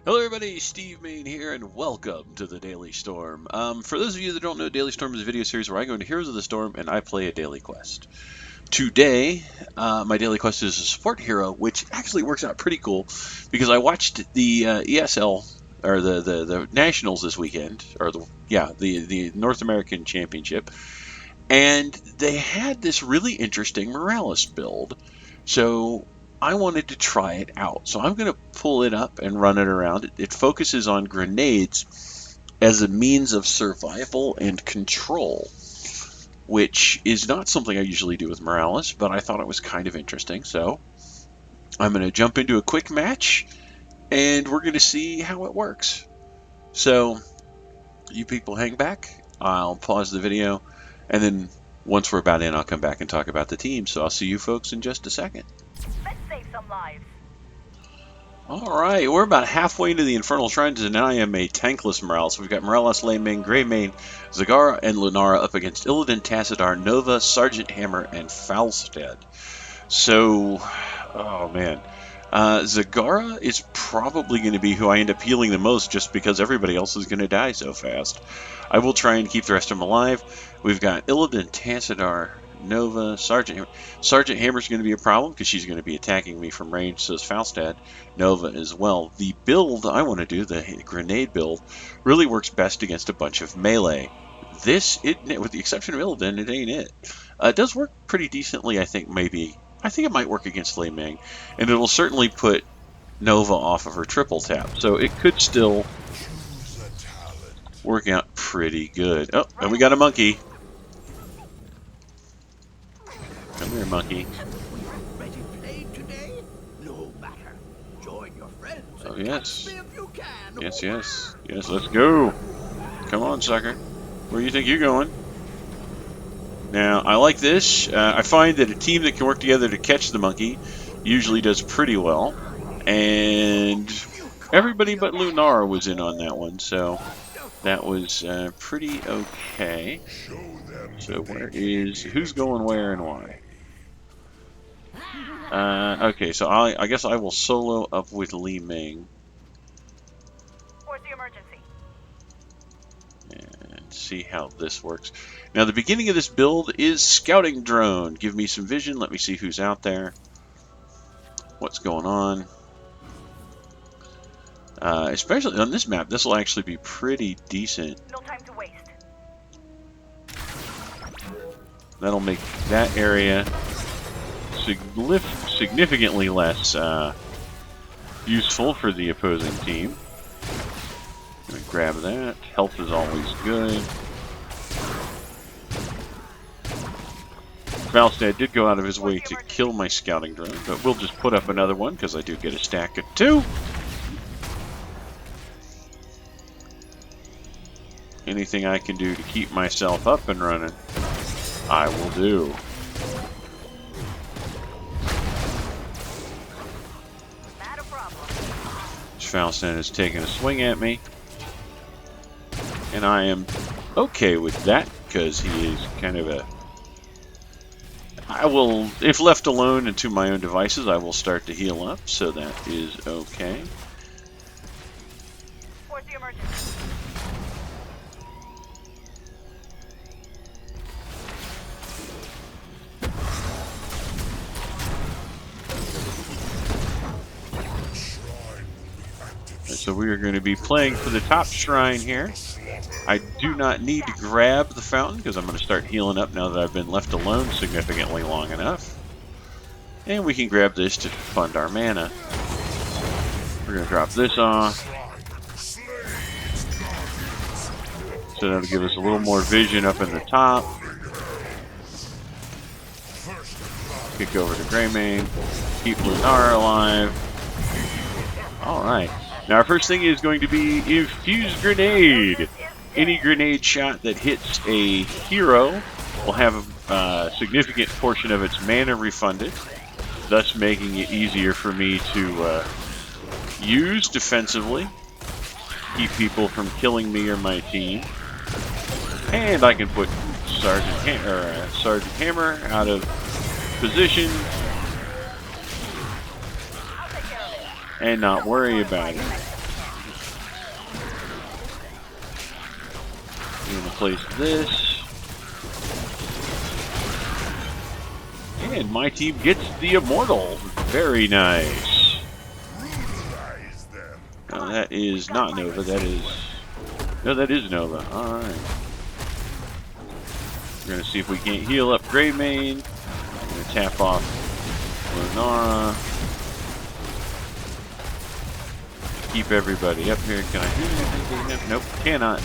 Hello everybody, Steve Mayne here, and welcome to the Daily Storm. For those of you that don't know, Daily Storm is a video series where I go into Heroes of the Storm and I play a daily quest. Today, my daily quest is a support hero, which actually works out pretty cool because I watched the ESL, or the Nationals this weekend, or the North American Championship, and they had this really interesting Morales build. So I wanted to try it out. So I'm going to pull it up and run it around. It focuses on grenades as a means of survival and control, which is not something I usually do with Morales, but I thought it was kind of interesting. So I'm going to jump into a quick match, and we're going to see how it works. So you people hang back. I'll pause the video, and then once we're about in, I'll come back and talk about the team. So I'll see you folks in just a second. Let's save some lives. Alright, we're about halfway into the Infernal Shrines, and now I am a tankless Morales. We've got Morales, Mayne, Mayne, Zagara, and Lunara up against Illidan, Tassadar, Nova, Sergeant Hammer, and Falstad. So, oh man. Zagara is probably going to be who I end up healing the most just because everybody else is going to die so fast. I will try and keep the rest of them alive. We've got Illidan, Tassadar, Nova, Sergeant Hammer. Sergeant Hammer's going to be a problem because she's going to be attacking me from range, so is Falstad. Nova as well. The build I want to do, the grenade build, really works best against a bunch of melee. With the exception of Illidan, it ain't it. It does work pretty decently, I think, maybe. I think it might work against Mayne, and it'll certainly put Nova off of her triple tap, so it could still work out pretty good. Oh, and we got a monkey. Come here, monkey. Ready played today? No matter. Join your friends. Oh, yes. If you can. Yes, yes. Yes, let's go. Come on, sucker. Where do you think you're going? Now, I like this. I find that a team that can work together to catch the monkey usually does pretty well. And everybody but Lunara was in on that one, so that was pretty okay. So who's going where and why? Okay, so I guess I will solo up with Mayne. Where's the emergency? And see how this works. Now, the beginning of this build is Scouting Drone. Give me some vision. Let me see who's out there. What's going on. Especially on this map, this will actually be pretty decent. No time to waste. That'll make that area significantly less useful for the opposing team. Gonna grab that. Health is always good. Falstad did go out of his way to kill my scouting drone, but we'll just put up another one because I do get a stack of 2. Anything I can do to keep myself up and running, I will do. Not a problem. Falstad is taking a swing at me, and I am okay with that because he is kind of a... I will, if left alone and to my own devices, I will start to heal up, so that is okay. Where's the emergency? So we are going to be playing for the top shrine here. I do not need to grab the fountain because I'm going to start healing up now that I've been left alone significantly long enough. And we can grab this to fund our mana. We're going to drop this off. So that'll give us a little more vision up in the top. Kick over to Mayne. Keep Lunara alive. Alright. Now our first thing is going to be Infused Grenade. Any grenade shot that hits a hero will have a significant portion of its mana refunded, thus making it easier for me to use defensively, keep people from killing me or my team. And I can put Sergeant Hammer out of position and not worry about it. We're gonna place this. And my team gets the Immortal. Very nice. No, that is not Nova. That is... No, that is Nova. Alright. We're going to see if we can't heal up Gray Mayne. I'm going to tap off Lunara. Keep everybody up here. Can I do anything? Nope, cannot.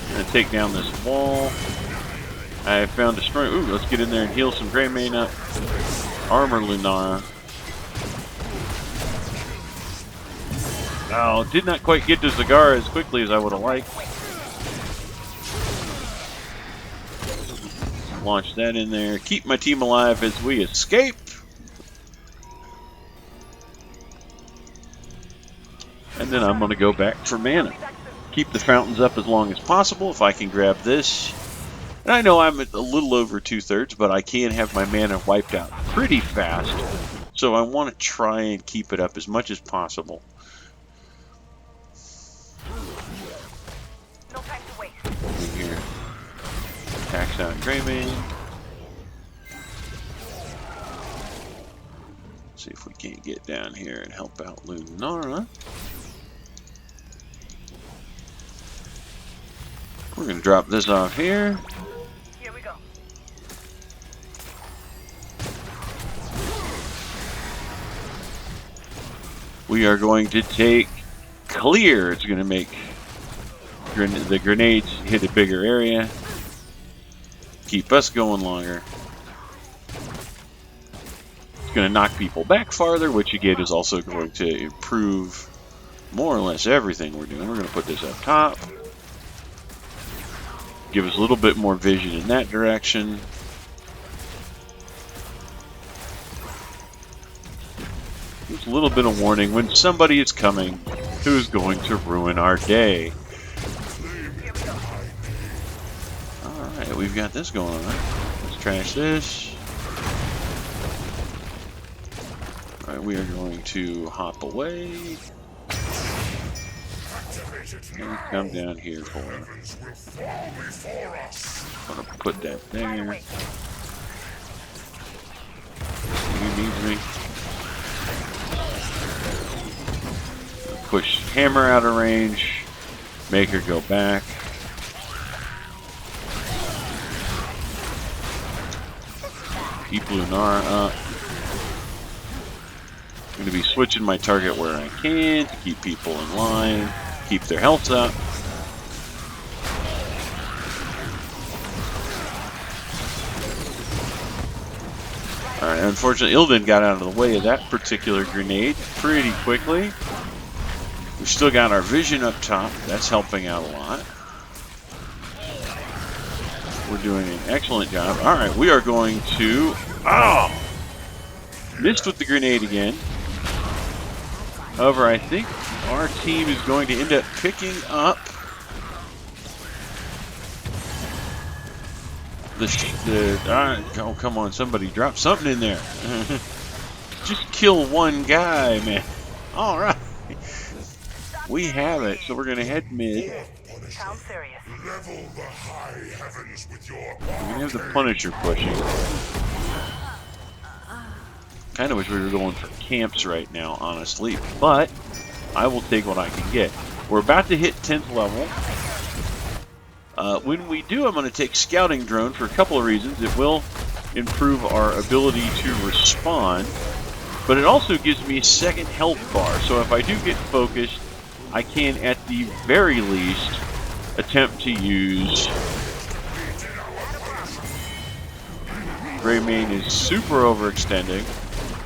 I'm going to take down this wall. I found a strong... Ooh, let's get in there and heal some Gray Mayne up. Armor Lunara. Oh, did not quite get to Zagara as quickly as I would have liked. Launch that in there. Keep my team alive as we escape. And then I'm going to go back for mana. Keep the fountains up as long as possible if I can grab this. And I know I'm at a little over 2/3, but I can have my mana wiped out pretty fast. So I want to try and keep it up as much as possible. No time to waste. In here. Tax out Gray Mayne. See if we can't get down here and help out Lunara. We're going to drop this off here. Here we go. We are going to take clear. It's going to make the grenades hit a bigger area. Keep us going longer. It's going to knock people back farther, which again is also going to improve more or less everything we're doing. We're going to put this up top. Give us a little bit more vision in that direction. Just a little bit of warning when somebody is coming who's going to ruin our day. Alright, we've got this going on. Let's trash this. Alright, we are going to hop away. And come down here for it. I'm going to put that there. He needs me. Push Hammer out of range. Make her go back. Keep Lunara up. I'm going to be switching my target where I can to keep people in line. Keep their health up. Alright, unfortunately, Illidan got out of the way of that particular grenade pretty quickly. We've still got our vision up top. That's helping out a lot. We're doing an excellent job. Alright, we are going to... Oh! Missed with the grenade again. However, I think our team is going to end up picking up oh, come on, somebody drop something in there. Just kill one guy, man. All right. We have it, so we're going to head mid. Sounds serious. Level the high heavens with your We're going to have the Punisher pushing. Kind of wish we were going for camps right now, honestly, but I will take what I can get. We're about to hit 10th level. When we do, I'm going to take Scouting Drone for a couple of reasons. It will improve our ability to respond, but it also gives me a second health bar. So if I do get focused, I can, at the very least, attempt to use... Gray Mayne is super overextending,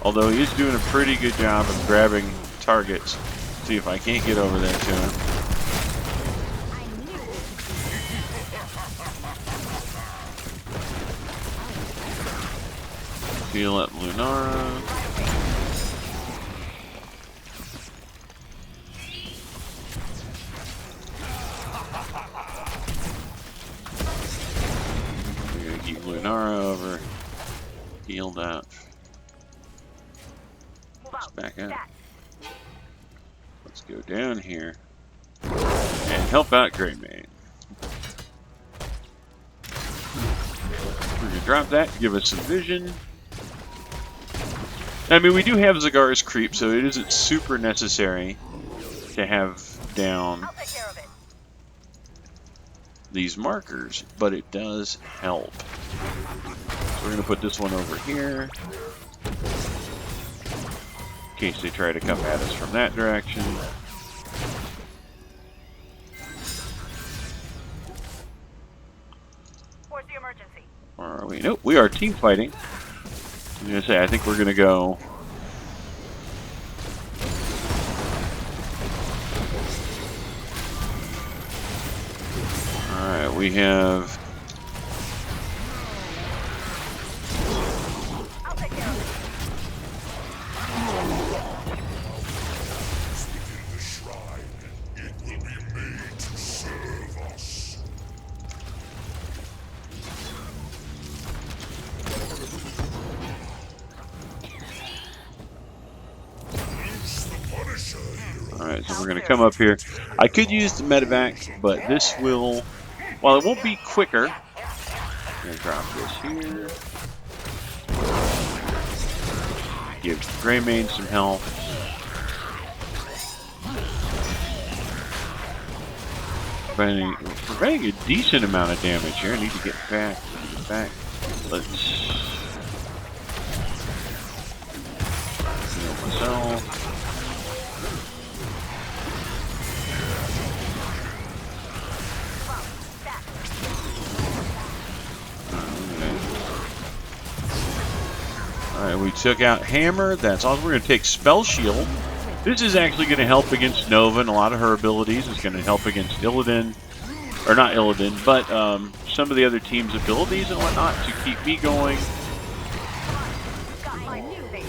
although he is doing a pretty good job of grabbing targets. See if I can't get over there to him. Heal up Lunara. We're gonna keep Lunara over. Healed up. Let's back up. Let's go down here. and help out Gray Mayne. We're gonna drop that, give us some vision. I mean, we do have Zagar's creep, so it isn't super necessary to have down I'll take care of it. these markers, but it does help. So we're going to put this one over here in case they try to come at us from that direction. Where's the emergency? Or are we? Nope, we are team fighting. I was going to say, I think we're going to go. Alright, we have. I'll take care of it. Within the shrine, it will be made to serve us. Use the Punisher here. Alright, so we're going to come up here. I could use the medevac, but this will. While it won't be quicker, I'm going to drop this here. Give Gray Mayne some help. Preventing a decent amount of damage here. I need to get back. Let's heal myself. Alright, we took out Hammer. That's all. We're going to take Spell Shield. This is actually going to help against Nova and a lot of her abilities. It's going to help against Illidan. Or not Illidan, but some of the other team's abilities and whatnot to keep me going. Got my new thing.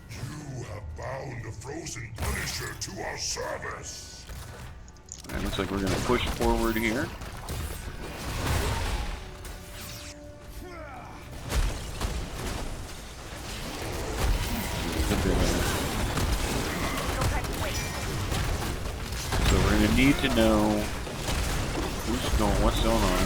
You have bound a frozen Punisher to our service. Alright, looks like we're going to push forward here. So we're going to need to know what's going on.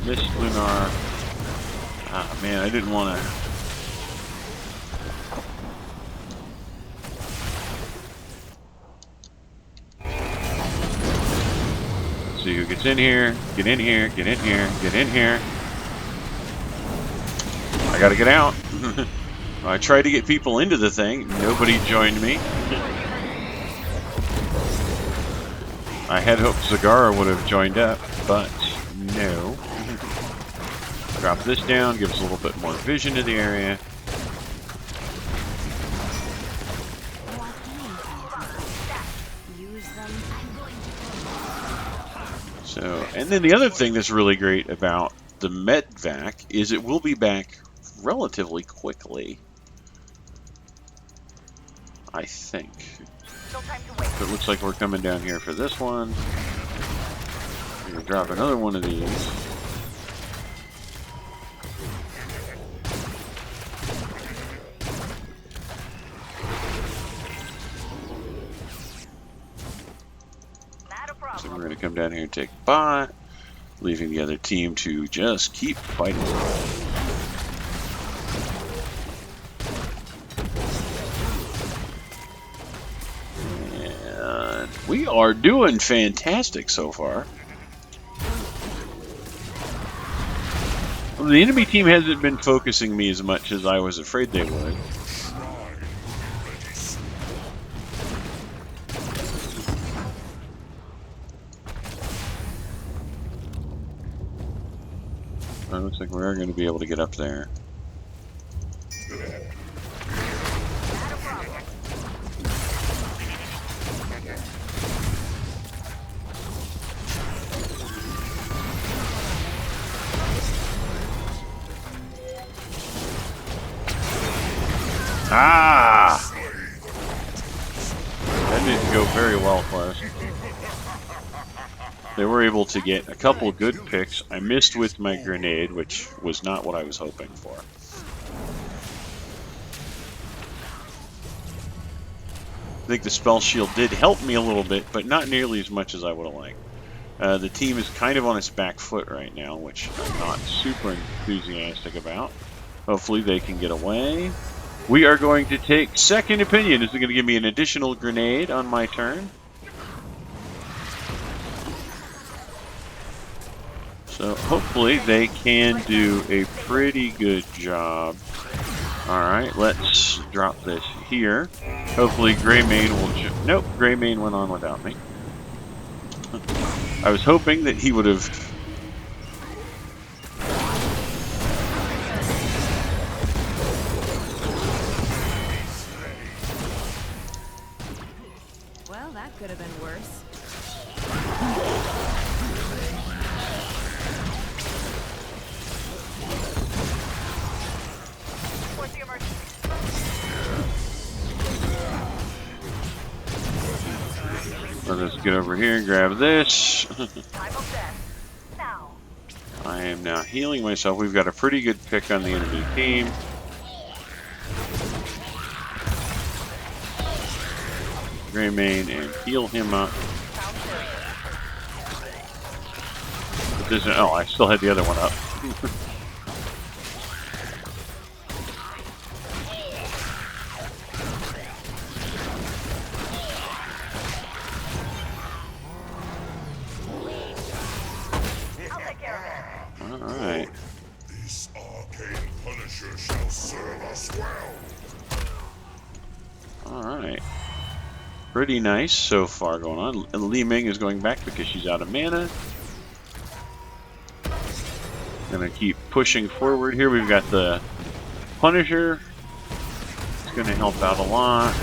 Miss Lunar. Ah, man, I didn't want to. See who gets in here. Get in here. Get in here. Get in here. I gotta get out. I tried to get people into the thing. Nobody joined me. I had hoped Zagara would have joined up, but no. Drop this down. Give us a little bit more vision to the area. So, and then the other thing that's really great about the Medvac is it will be back relatively quickly. I think. No time to wait. So it looks like we're coming down here for this one. We're going to drop another one of these. Not a problem. So we're going to come down here and take bot, leaving the other team to just keep fighting. And we are doing fantastic so far. Well, the enemy team hasn't been focusing me as much as I was afraid they would. It looks like we are going to be able to get up there. Ah! That didn't go very well for us. They were able to get a couple good picks. I missed with my grenade, which was not what I was hoping for. I think the spell shield did help me a little bit, but not nearly as much as I would have liked. The team is kind of on its back foot right now, which I'm not super enthusiastic about. Hopefully they can get away. We are going to take second opinion. Is it going to give me an additional grenade on my turn? So hopefully they can do a pretty good job. Alright, let's drop this here. Hopefully Mayne will... Nope, Mayne went on without me. I was hoping that he would have... Well, that could have been worse. What's the emergency? Let's get over here and grab this. Time of death. Now. I am now healing myself. We've got a pretty good pick on the enemy team. Mayne and heal him up. But this, oh, I still had the other one up. I'll take care of it. Alright. This arcane punisher shall serve us well. Alright. Pretty nice so far going on. And Mayne is going back because she's out of mana. Gonna keep pushing forward here. We've got the Punisher. It's gonna help out a lot.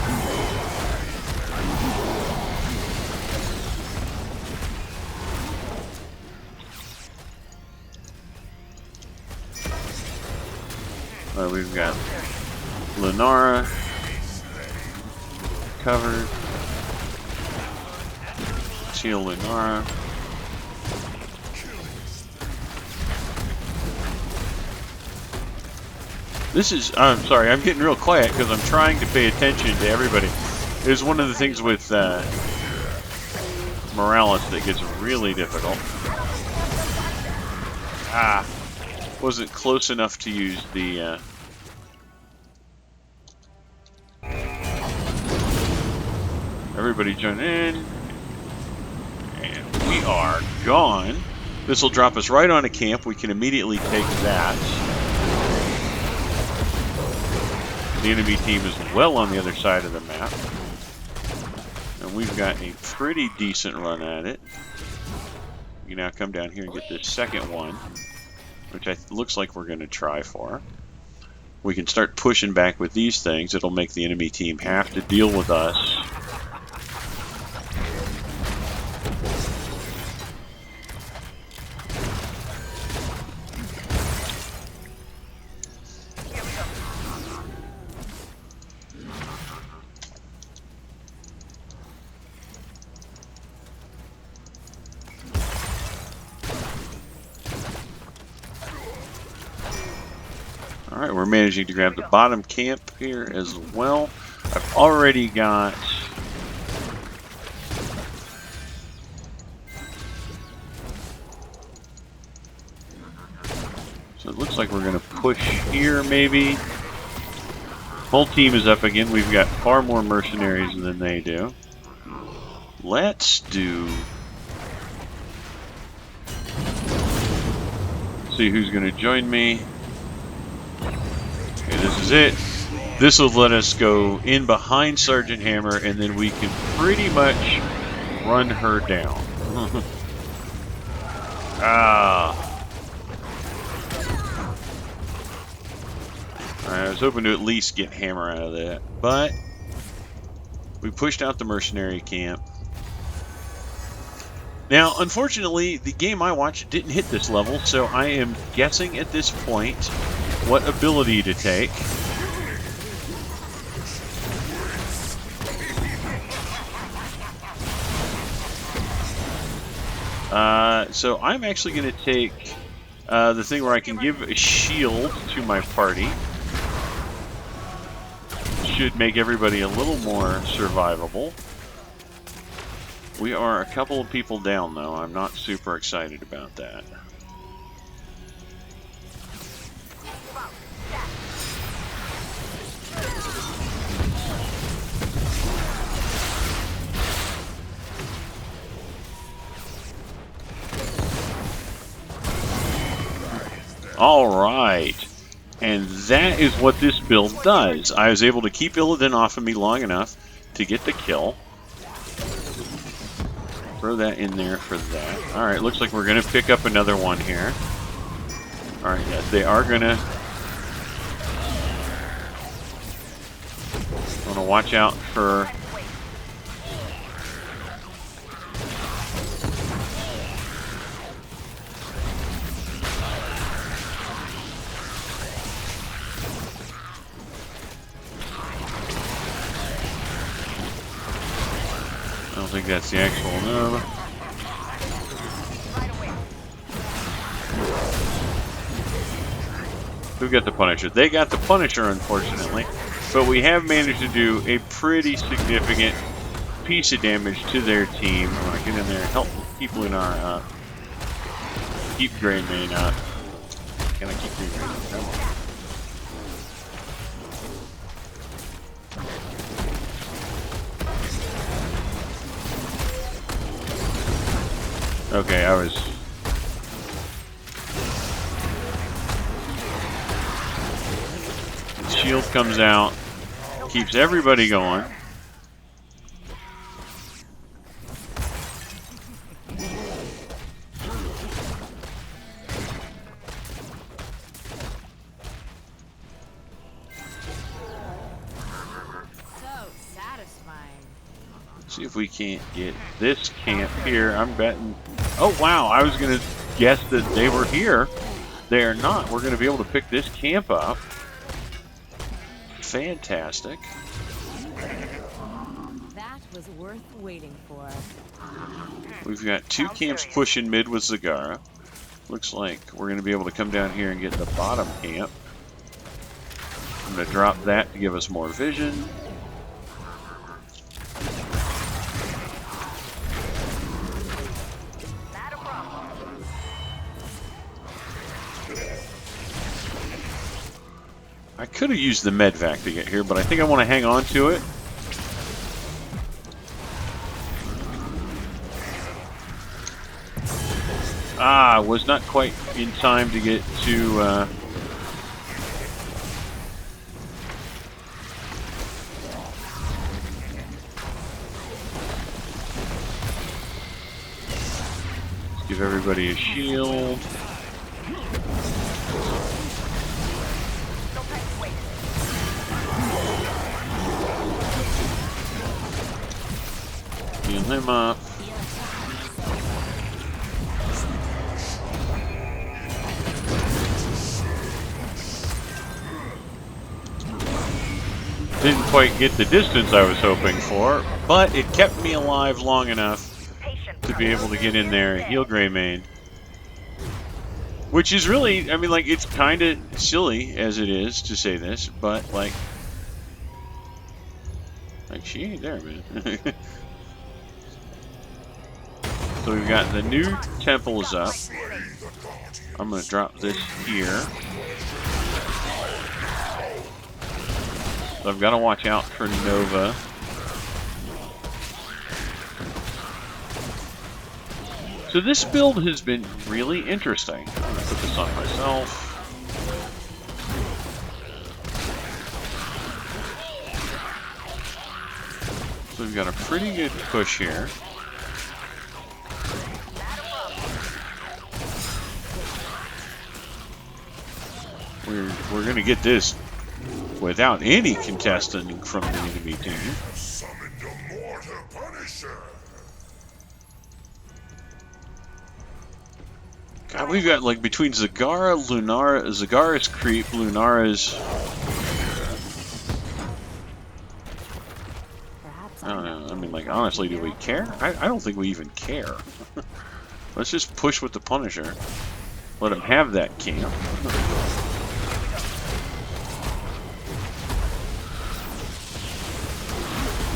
We've got Lenara covered. Heal Lenara. This is, I'm sorry, I'm getting real quiet because I'm trying to pay attention to everybody. It's one of the things with Morales that gets really difficult. Wasn't close enough to use the everybody join in. And we are gone. This will drop us right on a camp. We can immediately take that. The enemy team is well on the other side of the map. And we've got a pretty decent run at it. We can now come down here and get this second one, which looks like we're going to try for. We can start pushing back with these things. It'll make the enemy team have to deal with us. Alright, we're managing to grab the bottom camp here as well. I've already got... So it looks like we're going to push here maybe. Whole team is up again. We've got far more mercenaries than they do. Let's do... See who's going to join me. Okay, this is it. This will let us go in behind Sergeant Hammer, and then we can pretty much run her down. I was hoping to at least get Hammer out of that, but we pushed out the mercenary camp. Now, unfortunately, the game I watched didn't hit this level, so I am guessing at this point what ability to take. So I'm actually going to take the thing where I can give a shield to my party. Should make everybody a little more survivable. We are a couple of people down, though. I'm not super excited about that. All right. And that is what this build does. I was able to keep Illidan off of me long enough to get the kill. Throw that in there for that. Alright, looks like we're going to pick up another one here. Alright, yes, they are going to... want to watch out for... I don't think that's the actual no. Who got the Punisher? They got the Punisher, unfortunately. But we have managed to do a pretty significant piece of damage to their team. I want to get in there and help keep Lunar up. Keep Grey Mayne up. Can I keep Grey Mayne up? Come on. Okay, I was... The shield comes out, keeps everybody going. So satisfying. See if we can't get this camp here. I'm betting... Oh, wow. I was going to guess that they were here. They are not. We're going to be able to pick this camp up. Fantastic. That was worth waiting for. We've got two camps pushing mid with Zagara. Looks like we're going to be able to come down here and get the bottom camp. I'm going to drop that to give us more vision. I could have used the medvac to get here, but I think I want to hang on to it. Ah, was not quite in time to get to... Give everybody a shield. Heal him up. Didn't quite get the distance I was hoping for, but it kept me alive long enough to be able to get in there and heal Grey Mayne. Which is really, I mean, like, it's kind of silly as it is to say this, but, like, she ain't there, man. So we've got the new temples up. I'm going to drop this here. So I've got to watch out for Nova. So this build has been really interesting. I'm going to put this on myself. So we've got a pretty good push here. We're going to get this without any contesting from the enemy team. Summoned a mortar Punisher. God, we've got, like, between Zagara, Lunara, Zagara's creep, Lunara's... I don't know. I mean, like, honestly, do we care? I don't think we even care. Let's just push with the Punisher. Let him have that camp.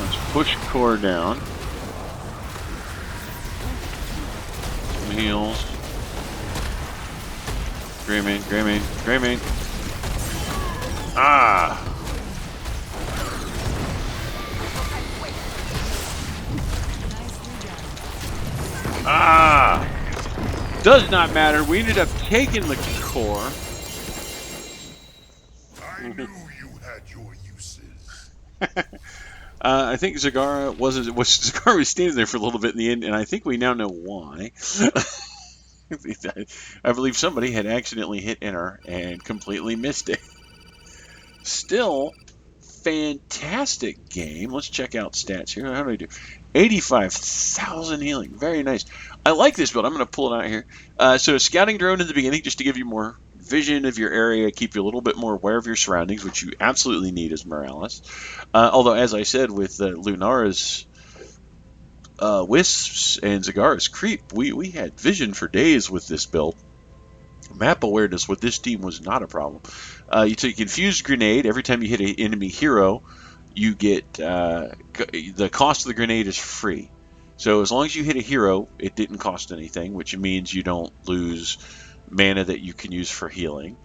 Let's push core down. Some heals. Greymane, Greymane, Greymane. Ah! Ah! Does not matter. We ended up taking the core. I knew you had your uses. I think Zagara Zagara was standing there for a little bit in the end, and I think we now know why. I believe somebody had accidentally hit enter and completely missed it. Still, fantastic game. Let's check out stats here. How do I do? 85,000 healing. Very nice. I like this build. I'm going to pull it out here. So a scouting drone in the beginning just to give you more vision of your area, keep you a little bit more aware of your surroundings, which you absolutely need as Morales. Although, as I said, with Lunara's Wisps and Zagara's Creep, we had vision for days with this build. Map awareness with this team was not a problem. You take Confused Grenade. Every time you hit an enemy hero, you get the cost of the grenade is free. So as long as you hit a hero, it didn't cost anything, which means you don't lose mana that you can use for healing.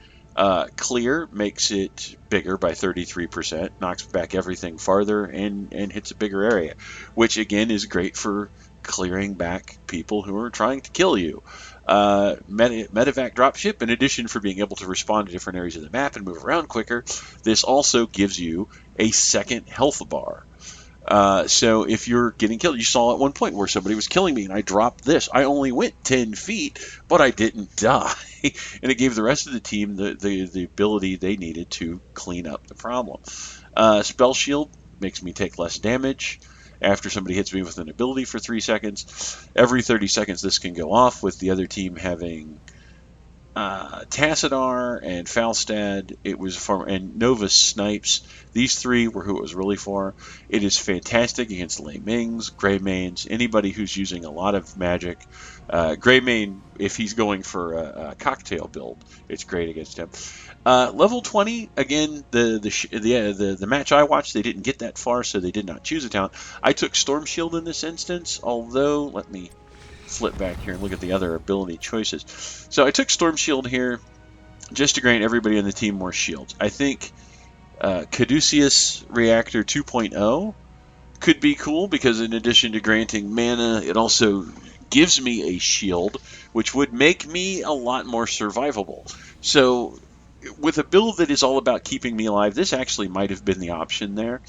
Clear makes it bigger by 33%, knocks back everything farther, and hits a bigger area, which again is great for clearing back people who are trying to kill you. Medevac dropship, in addition for being able to respond to different areas of the map and move around quicker, this also gives you a second health bar. So if you're getting killed, you saw at one point where somebody was killing me and I dropped this. I only went 10 feet, but I didn't die. And it gave the rest of the team the ability they needed to clean up the problem. Spell Shield makes me take less damage after somebody hits me with an ability for 3 seconds. Every 30 seconds this can go off, with the other team having Tassadar and Falstad. It was for, and Nova Snipes. These three were who it was really for. It is fantastic against Lei Mings, Greymanes, anybody who's using a lot of magic. Greymane, if he's going for a cocktail build, it's great against him. Level 20, again, the match I watched, they didn't get that far, so they did not choose a talent. I took Storm Shield in this instance, although, let me flip back here and look at the other ability choices. So I took Storm Shield here just to grant everybody on the team more shields. I think Caduceus Reactor 2.0 could be cool because in addition to granting mana, it also gives me a shield, which would make me a lot more survivable. So with a build that is all about keeping me alive, this actually might have been the option there.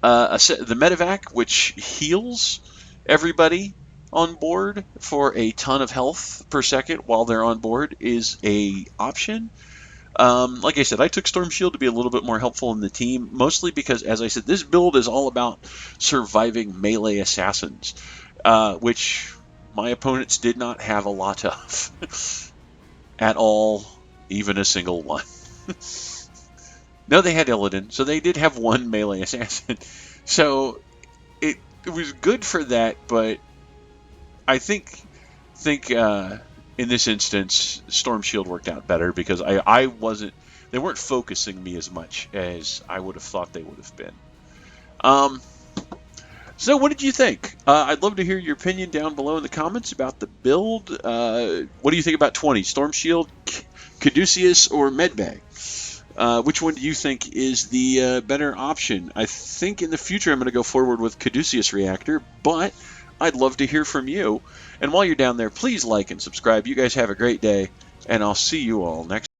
The Medevac, which heals everybody on board for a ton of health per second while they're on board, is a option. Like I said, I took Storm Shield to be a little bit more helpful in the team, mostly because, as I said, this build is all about surviving melee assassins, which my opponents did not have a lot of at all, even a single one. No, they had Illidan, so they did have one melee assassin. So it was good for that, but I think in this instance, Storm Shield worked out better because I wasn't. They weren't focusing me as much as I would have thought they would have been. So what did you think? I'd love to hear your opinion down below in the comments about the build. What do you think about 20? Storm Shield, Caduceus, or Medbay? Which one do you think is the better option? I think in the future I'm going to go forward with Caduceus Reactor, but I'd love to hear from you. And while you're down there, please like and subscribe. You guys have a great day, and I'll see you all next time.